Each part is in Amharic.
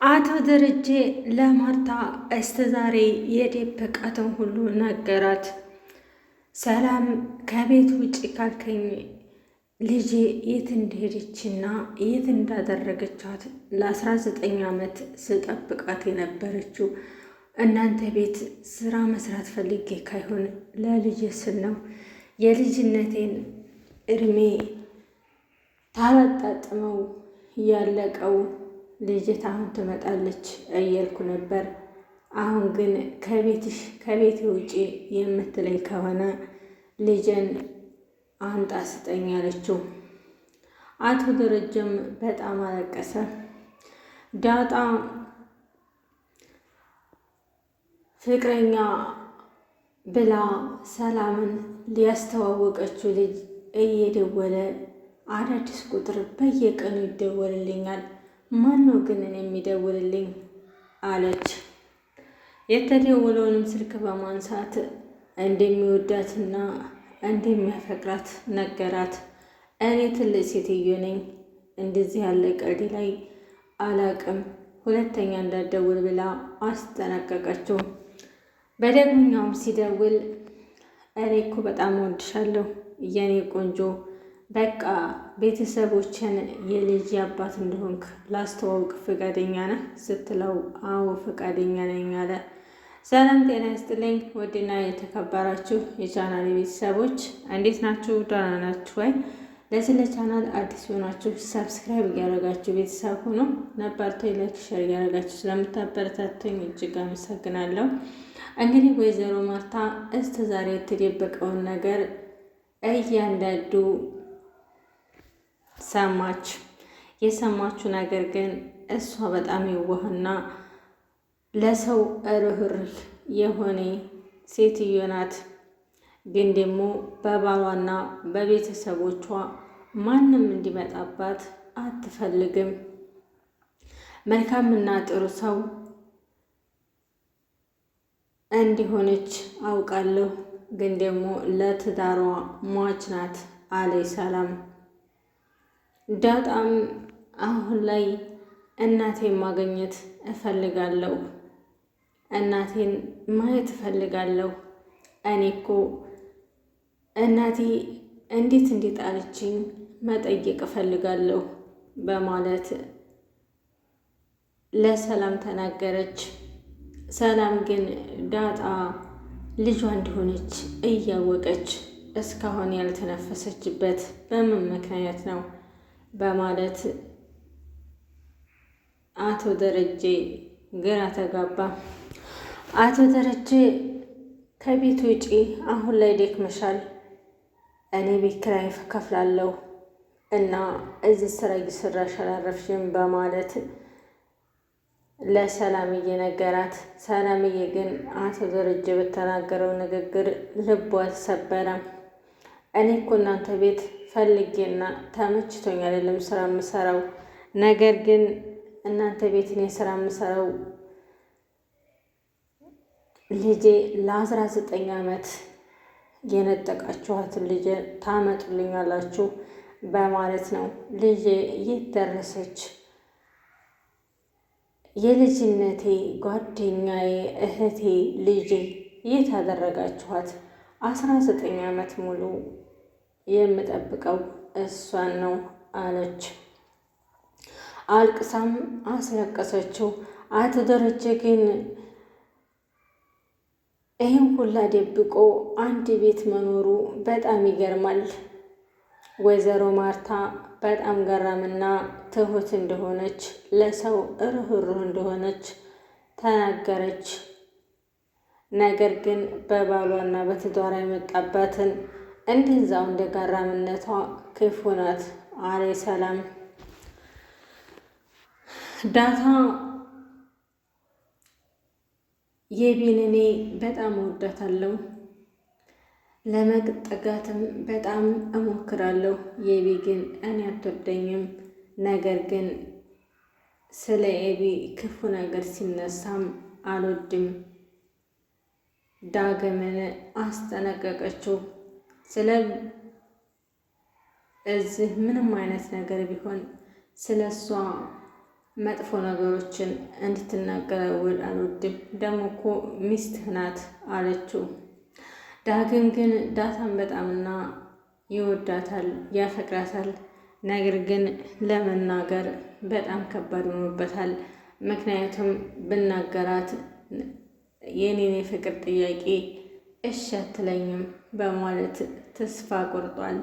አቶ ደረጀ ለማርታ እስተዛሬ የደበቃትን ሁሉ ነገራት። ሰላም ከቤት ውጭ ካልከኝ ልጄ የት እንደሄደችና የት እንዳደረገቻት ለ19 ዓመት ስጠብቃት የነበረችው እናንተ ቤት ስራ መስራት ፈልጌ ካይሆን ለልጄ ስል ነው የልጅነቴን እድሜ ታላጣጥመው ያለቀው ልጅት አሁን ትመጣለች እያልኩ ነበር። አሁን ግን ከቤት ውጪ የምትለኝ ከሆነ ልጄን አንጣ ስጠኝ አለችው። አቶ ደረጀም በጣም አለቀሰ። ዳጣ ፍቅረኛ ብላ ሰላምን ሊያስተዋወቀችው ልጅ እየደወለ አዳዲስ ቁጥር በየቀኑ ይደወልልኛል፣ ማነው ግን የሚደውልልኝ አለች። የተደወለውንም ስልክ በማንሳት እንደሚወዳትና እንደሚያፈቅራት ነገራት። እኔ ትልቅ ሴትዮ ነኝ፣ እንደዚህ ያለ ቀልድ ላይ አላቅም፣ ሁለተኛ እንዳትደውል ብላ አስጠነቀቀችው። በደግሞኛውም ሲደውል እኔ እኮ በጣም እወድሻለሁ የኔ ቆንጆ፣ በቃ ቤተሰቦችን የልጅ አባት እንደሆንክ ላስተዋውቅ ፈቃደኛ ነህ ስትለው አዎ ፈቃደኛ ነኝ አለ። ሰላም ጤና ይስጥልኝ ውድና የተከበራችሁ የቻናል ቤተሰቦች እንዴት ናችሁ? ደህና ናችሁ ወይ? ለዚህ ለቻናል አዲስ ሆናችሁ ሰብስክራይብ እያደረጋችሁ ቤተሰብ ሆኖ ነባርቶ ላይክ ሼር እያደረጋችሁ ስለምታበረታቱኝ እጅግ አመሰግናለሁ። እንግዲህ ወይዘሮ ማርታ እስከ ዛሬ የተደበቀውን ነገር እያንዳንዱ ሰማች። የሰማችው ነገር ግን እሷ በጣም የዋህና ለሰው ርህሩህ የሆነ ሴትዮ ናት። ግን ደግሞ በባሏና በቤተሰቦቿ ማንም እንዲመጣባት አትፈልግም። መልካምና ጥሩ ሰው እንዲሆነች አውቃለሁ፣ ግን ደግሞ ለትዳሯ ሟች ናት አለይ ሰላም። ዳጣም አሁን ላይ እናቴን ማግኘት እፈልጋለሁ፣ እናቴን ማየት እፈልጋለሁ። እኔ እኮ እናቴ እንዴት እንዲጣለችኝ መጠየቅ እፈልጋለሁ በማለት ለሰላም ተናገረች። ሰላም ግን ዳጣ ልጇ እንደሆነች እያወቀች እስካሁን ያልተነፈሰችበት በምን ምክንያት ነው በማለት አቶ ደረጀ ግራ ተጋባ። አቶ ደረጀ ከቤት ውጪ አሁን ላይ ደክመሻል፣ እኔ ቤት ኪራይ ከፍላለሁ እና እዚህ ስራ እየሰራሽ አላረፍሽም በማለት ለሰላምዬ ነገራት። ሰላምዬ ግን አቶ ደረጀ በተናገረው ንግግር ልቧ ተሰበረ። እኔ እኮ እናንተ ቤት ፈልጌና ተመችቶኝ አይደለም ስራ የምሰራው፣ ነገር ግን እናንተ ቤት እኔ ስራ የምሰራው ልጄ ለ19 ዓመት የነጠቃችኋትን ልጄ ታመጡልኛላችሁ በማለት ነው። ልጄ የት ደረሰች? የልጅነቴ ጓደኛዬ፣ እህቴ፣ ልጄ የት አደረጋችኋት? 19 ዓመት ሙሉ የምጠብቀው እሷን ነው አለች። አልቅሳም አስለቀሰችው። አቶ ደረጀ ግን ይህን ሁላ ደብቆ አንድ ቤት መኖሩ በጣም ይገርማል። ወይዘሮ ማርታ በጣም ገራምና ትሁት እንደሆነች፣ ለሰው ርህሩህ እንደሆነች ተናገረች። ነገር ግን በባሏና በትዳሯ የመጣባትን እንደዛው እንደ ገራምነቷ ክፉ ናት አለ ሰላም። ዳታ የቢን እኔ በጣም እወዳታለሁ፣ ለመጠጋትም በጣም እሞክራለሁ። የቢ ግን እኔ አትወደኝም። ነገር ግን ስለ ኤቢ ክፉ ነገር ሲነሳም አልወድም። ዳግምን አስጠነቀቀችው። ስለ እዚህ ምንም አይነት ነገር ቢሆን ስለ እሷ መጥፎ ነገሮችን እንድትናገር አልወድም። ደግሞ እኮ ሚስትህ ናት አለችው። ዳግም ግን ዳታን በጣምና ይወዳታል፣ ያፈቅራታል። ነገር ግን ለመናገር በጣም ከባድ ሆኖበታል። ምክንያቱም ብናገራት የኔን የፍቅር ጥያቄ እሺ አትለኝም በማለት ተስፋ ቆርጧል።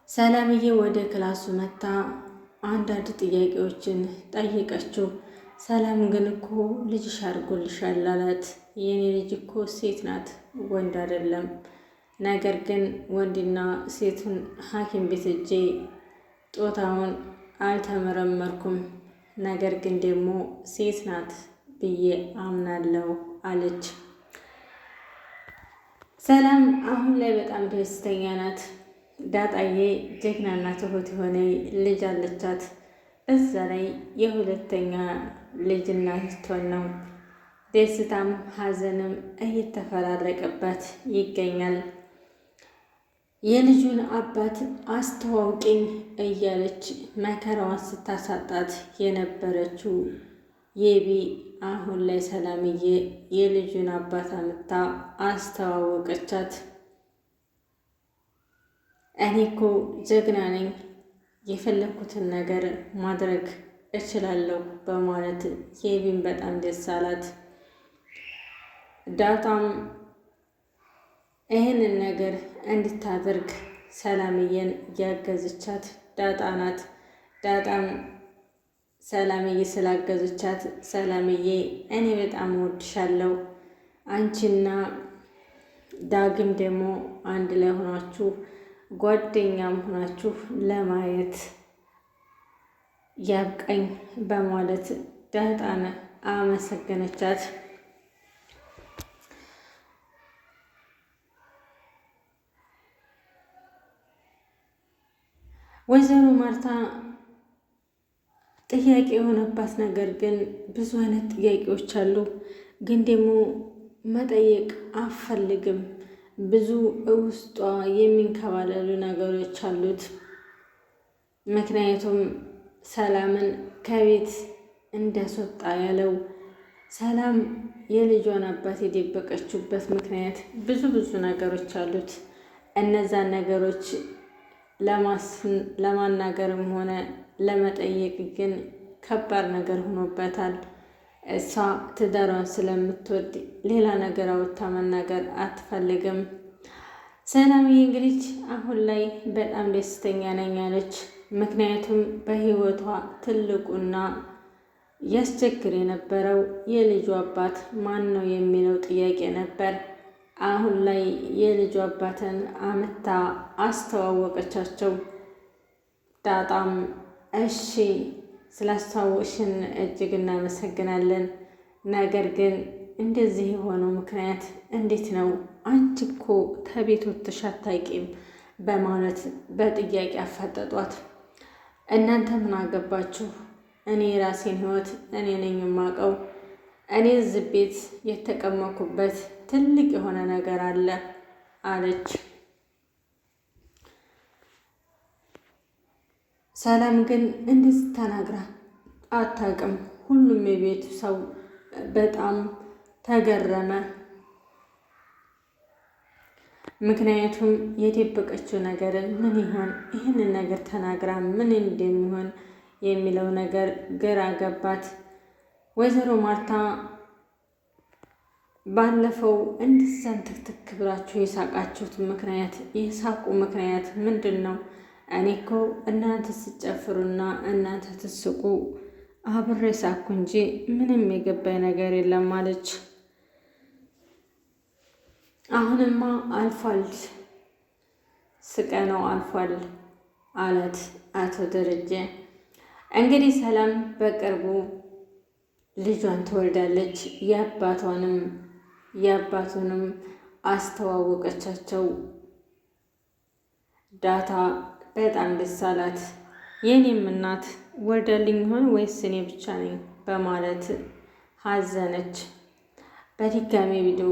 ሰላምዬ ወደ ክላሱ መታ አንዳንድ ጥያቄዎችን ጠይቀችው። ሰላም ግን እኮ ልጅሽ አድርጎልሻል አላት። የኔ ልጅ እኮ ሴት ናት ወንድ አይደለም። ነገር ግን ወንድና ሴቱን ሐኪም ቤት ሄጄ ጦታውን አልተመረመርኩም። ነገር ግን ደግሞ ሴት ናት ብዬ አምናለሁ አለች። ሰላም አሁን ላይ በጣም ደስተኛ ናት። ዳጣዬ ጀግናና ትሁት የሆነ ልጅ አለቻት። እዛ ላይ የሁለተኛ ልጅ እናት ስትሆን ነው። ደስታም ሐዘንም እየተፈራረቀባት ይገኛል። የልጁን አባት አስተዋውቂኝ እያለች መከራዋን ስታሳጣት የነበረችው የቢ አሁን ላይ ሰላምዬ የልጁን አባት አምታ አስተዋወቀቻት። እኔ እኮ ጀግና ነኝ፣ የፈለኩትን ነገር ማድረግ እችላለሁ በማለት የቢን በጣም ደስ አላት። ዳጣም ይህንን ነገር እንድታደርግ ሰላምዬን ያገዘቻት ዳጣ ናት። ዳጣም ሰላምዬ ስላገዘቻት ሰላምዬ እኔ በጣም እወድሻለሁ፣ አንቺና ዳግም ደግሞ አንድ ላይ ሆናችሁ ጓደኛም ሆናችሁ ለማየት ያብቀኝ በማለት ዳጣን አመሰገነቻት። ወይዘሮ ማርታ ጥያቄ የሆነባት ነገር ግን ብዙ አይነት ጥያቄዎች አሉ፣ ግን ደግሞ መጠየቅ አፈልግም። ብዙ ውስጧ የሚንከባለሉ ነገሮች አሉት። ምክንያቱም ሰላምን ከቤት እንዲያስወጣ ያለው ሰላም የልጇን አባት የደበቀችበት ምክንያት ብዙ ነገሮች አሉት። እነዛን ነገሮች ለማናገርም ሆነ ለመጠየቅ ግን ከባድ ነገር ሆኖበታል። እሷ ትዳሯን ስለምትወድ ሌላ ነገር አውጥታ መናገር አትፈልግም። ሰላምዬ እንግዲህ አሁን ላይ በጣም ደስተኛ ነኝ አለች። ምክንያቱም በህይወቷ ትልቁና ያስቸግር የነበረው የልጁ አባት ማን ነው የሚለው ጥያቄ ነበር። አሁን ላይ የልጁ አባትን አምታ አስተዋወቀቻቸው። ዳጣም እሺ ስላስተዋወቅሽን እጅግ እናመሰግናለን። ነገር ግን እንደዚህ የሆነው ምክንያት እንዴት ነው? አንቺ እኮ ከቤት ወጥተሽ አታውቂም በማለት በጥያቄ አፋጠጧት። እናንተ ምን አገባችሁ? እኔ የራሴን ህይወት እኔ ነኝ የማውቀው። እኔ እዚህ ቤት የተቀመጥኩበት ትልቅ የሆነ ነገር አለ አለች። ሰላም ግን እንደዚህ ተናግራ አታውቅም። ሁሉም የቤቱ ሰው በጣም ተገረመ። ምክንያቱም የደበቀችው ነገር ምን ይሆን? ይህንን ነገር ተናግራ ምን እንደሚሆን የሚለው ነገር ግራ ገባት። ወይዘሮ ማርታ ባለፈው እንደዛን ትክትክ ብላችሁ የሳቃችሁት ምክንያት የሳቁ ምክንያት ምንድን ነው? እኔ እኮ እናንተ ስጨፍሩና እናንተ ትስቁ አብሬ ሳኩ እንጂ ምንም የገባኝ ነገር የለም አለች። አሁንማ አልፏል፣ ስቀነው አልፏል አላት አቶ ደረጀ። እንግዲህ ሰላም በቅርቡ ልጇን ትወልዳለች። የአባቱንም አስተዋወቀቻቸው። ዳታ በጣም ደስ አላት። የኔም እናት ወልዳልኝ ይሆን ወይስ እኔ ብቻ ነኝ በማለት ሀዘነች። በድጋሚ ቪዲዮ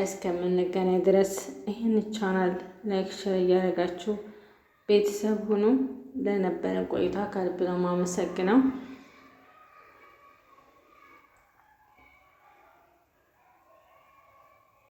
እስከምንገናኝ ድረስ ይህን ቻናል ላይክ፣ ሸር እያደረጋችሁ ቤተሰብ ሁኑ። ለነበረ ቆይታ ከልብ ነው የማመሰግነው።